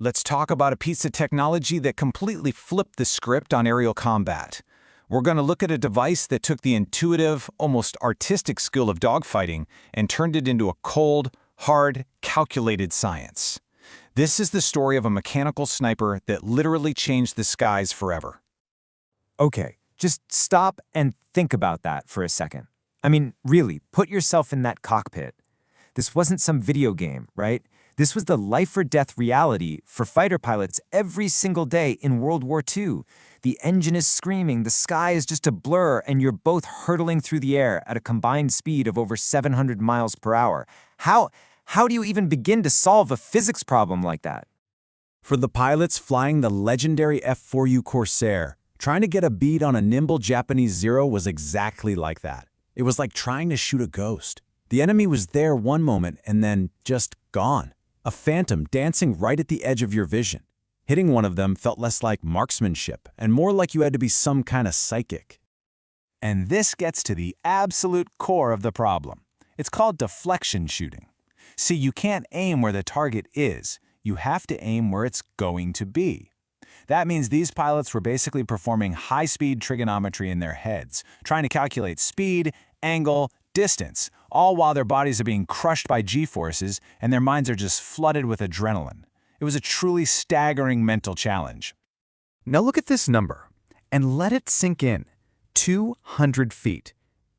let's talk about a piece of technology that completely flipped the script on aerial combat. We're going to look at a device that took the intuitive, almost artistic skill of dogfighting and turned it into a cold, hard, calculated science. This is the story of a mechanical sniper that literally changed the skies forever. Okay, just stop and think about that for a second. I mean, really, put yourself in that cockpit. This wasn't some video game, right? This was the life-or-death reality for fighter pilots every single day in World War II. The engine is screaming, the sky is just a blur, and you're both hurtling through the air at a combined speed of over 700 miles per hour. How do you even begin to solve a physics problem like that? For the pilots flying the legendary F-4U Corsair, trying to get a bead on a nimble Japanese Zero was exactly like that. It was like trying to shoot a ghost. The enemy was there one moment and then just gone. A phantom dancing right at the edge of your vision. Hitting one of them felt less like marksmanship and more like you had to be some kind of psychic. And this gets to the absolute core of the problem. It's called deflection shooting. See, you can't aim where the target is. You have to aim where it's going to be. That means these pilots were basically performing high-speed trigonometry in their heads, trying to calculate speed, angle, distance, all while their bodies are being crushed by G-forces and their minds are just flooded with adrenaline. It was a truly staggering mental challenge. Now look at this number, and let it sink in. 200 feet.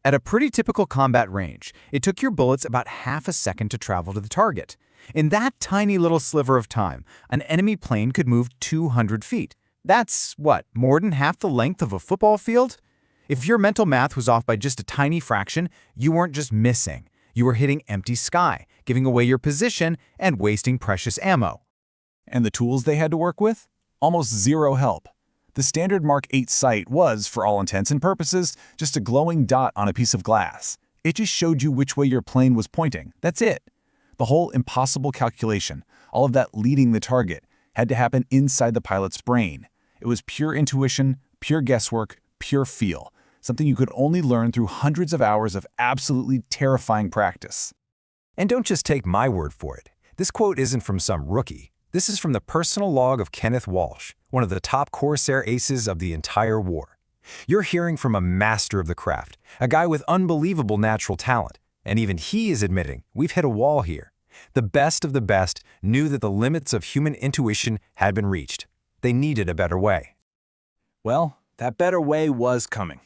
At a pretty typical combat range, it took your bullets about half a second to travel to the target. In that tiny little sliver of time, an enemy plane could move 200 feet. That's, what, more than half the length of a football field? If your mental math was off by just a tiny fraction, you weren't just missing. You were hitting empty sky, giving away your position, and wasting precious ammo. And the tools they had to work with? Almost zero help. The standard Mark 8 sight was, for all intents and purposes, just a glowing dot on a piece of glass. It just showed you which way your plane was pointing. That's it. The whole impossible calculation, all of that leading the target, had to happen inside the pilot's brain. It was pure intuition, pure guesswork, pure feel, something you could only learn through hundreds of hours of absolutely terrifying practice. And don't just take my word for it. This quote isn't from some rookie. This is from the personal log of Kenneth Walsh, one of the top Corsair aces of the entire war. You're hearing from a master of the craft, a guy with unbelievable natural talent, and even he is admitting we've hit a wall here. The best of the best knew that the limits of human intuition had been reached. They needed a better way. Well, that better way was coming.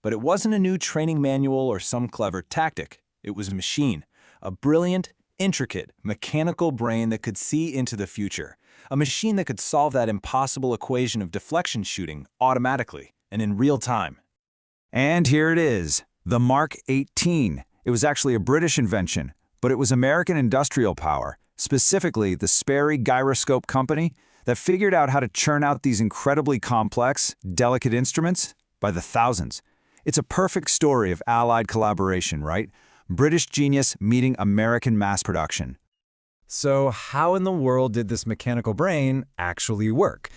But it wasn't a new training manual or some clever tactic. It was a machine, a brilliant, intricate, mechanical brain that could see into the future. A machine that could solve that impossible equation of deflection shooting automatically and in real time. And here it is, the Mark 18. It was actually a British invention, but it was American industrial power, specifically the Sperry Gyroscope Company, that figured out how to churn out these incredibly complex, delicate instruments by the thousands. It's a perfect story of Allied collaboration, right? British genius meeting American mass production. So how in the world did this mechanical brain actually work?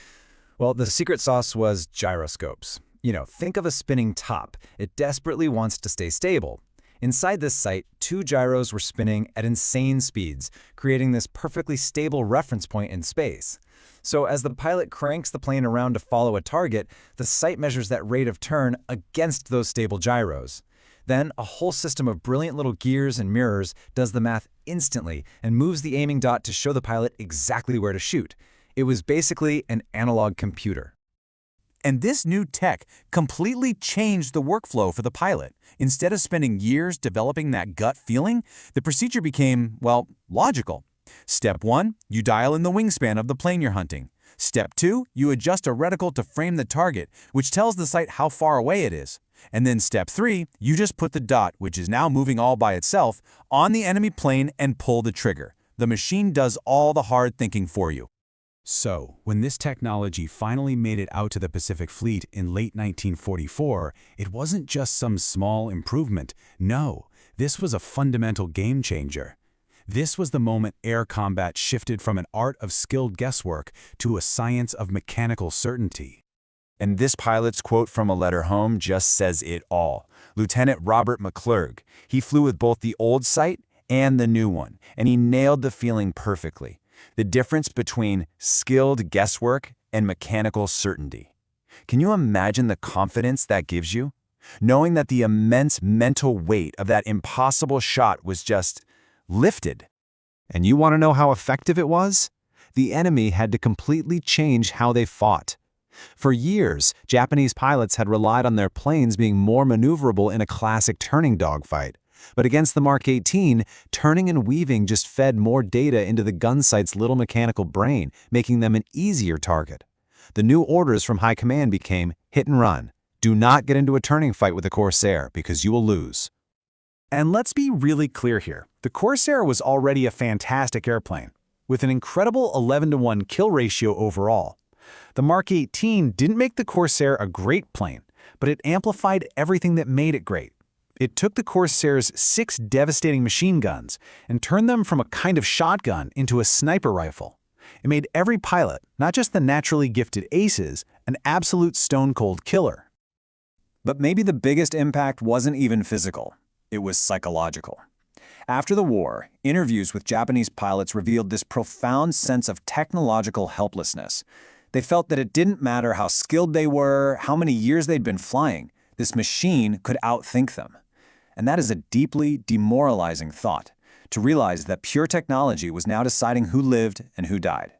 Well, the secret sauce was gyroscopes. Think of a spinning top. It desperately wants to stay stable. Inside this sight, 2 gyros were spinning at insane speeds, creating this perfectly stable reference point in space. So as the pilot cranks the plane around to follow a target, the sight measures that rate of turn against those stable gyros. Then a whole system of brilliant little gears and mirrors does the math instantly and moves the aiming dot to show the pilot exactly where to shoot. It was basically an analog computer. And this new tech completely changed the workflow for the pilot. Instead of spending years developing that gut feeling, the procedure became, well, logical. Step 1, you dial in the wingspan of the plane you're hunting. Step 2, you adjust a reticle to frame the target, which tells the sight how far away it is. And then step 3, you just put the dot, which is now moving all by itself, on the enemy plane and pull the trigger. The machine does all the hard thinking for you. So, when this technology finally made it out to the Pacific Fleet in late 1944, it wasn't just some small improvement. No, this was a fundamental game changer. This was the moment air combat shifted from an art of skilled guesswork to a science of mechanical certainty. And this pilot's quote from a letter home just says it all. Lieutenant Robert McClurg. He flew with both the old sight and the new one, and he nailed the feeling perfectly. The difference between skilled guesswork and mechanical certainty. Can you imagine the confidence that gives you? Knowing that the immense mental weight of that impossible shot was just lifted. And you want to know how effective it was? The enemy had to completely change how they fought. For years, Japanese pilots had relied on their planes being more maneuverable in a classic turning dogfight. But against the Mark 18, turning and weaving just fed more data into the Gunsight's little mechanical brain, making them an easier target. The new orders from high command became hit and run. Do not get into a turning fight with the Corsair because you will lose. And let's be really clear here. The Corsair was already a fantastic airplane, with an incredible 11-to-1 kill ratio overall. The Mark 18 didn't make the Corsair a great plane, but it amplified everything that made it great. It took the Corsair's 6 devastating machine guns and turned them from a kind of shotgun into a sniper rifle. It made every pilot, not just the naturally gifted aces, an absolute stone-cold killer. But maybe the biggest impact wasn't even physical. It was psychological. After the war, interviews with Japanese pilots revealed this profound sense of technological helplessness. They felt that it didn't matter how skilled they were, how many years they'd been flying, this machine could outthink them. And that is a deeply demoralizing thought, to realize that pure technology was now deciding who lived and who died.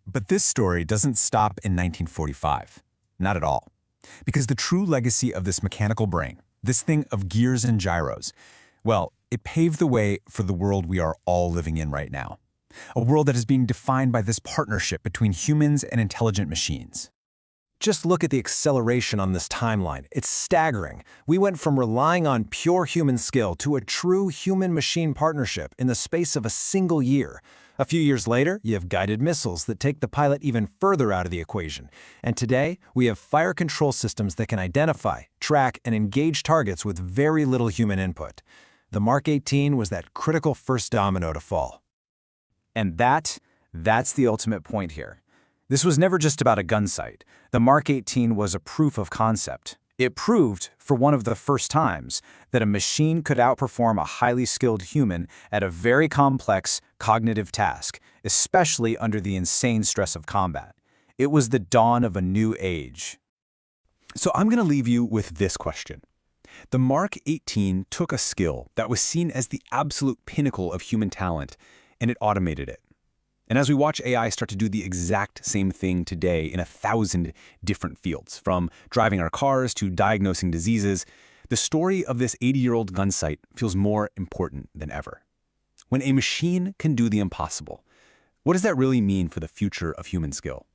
But this story doesn't stop in 1945. Not at all. Because the true legacy of this mechanical brain, this thing of gears and gyros, well, it paved the way for the world we are all living in right now. A world that is being defined by this partnership between humans and intelligent machines. Just look at the acceleration on this timeline. It's staggering. We went from relying on pure human skill to a true human-machine partnership in the space of a single year. A few years later, you have guided missiles that take the pilot even further out of the equation. And today, we have fire control systems that can identify, track, and engage targets with very little human input. The Mark 18 was that critical first domino to fall. And that's the ultimate point here. This was never just about a gunsight. The Mark 18 was a proof of concept. It proved, for one of the first times, that a machine could outperform a highly skilled human at a very complex cognitive task, especially under the insane stress of combat. It was the dawn of a new age. So I'm going to leave you with this question. The Mark 18 took a skill that was seen as the absolute pinnacle of human talent, and it automated it. And as we watch AI start to do the exact same thing today in 1,000 different fields, from driving our cars to diagnosing diseases, the story of this 80-year-old Gunsight feels more important than ever. When a machine can do the impossible, what does that really mean for the future of human skill?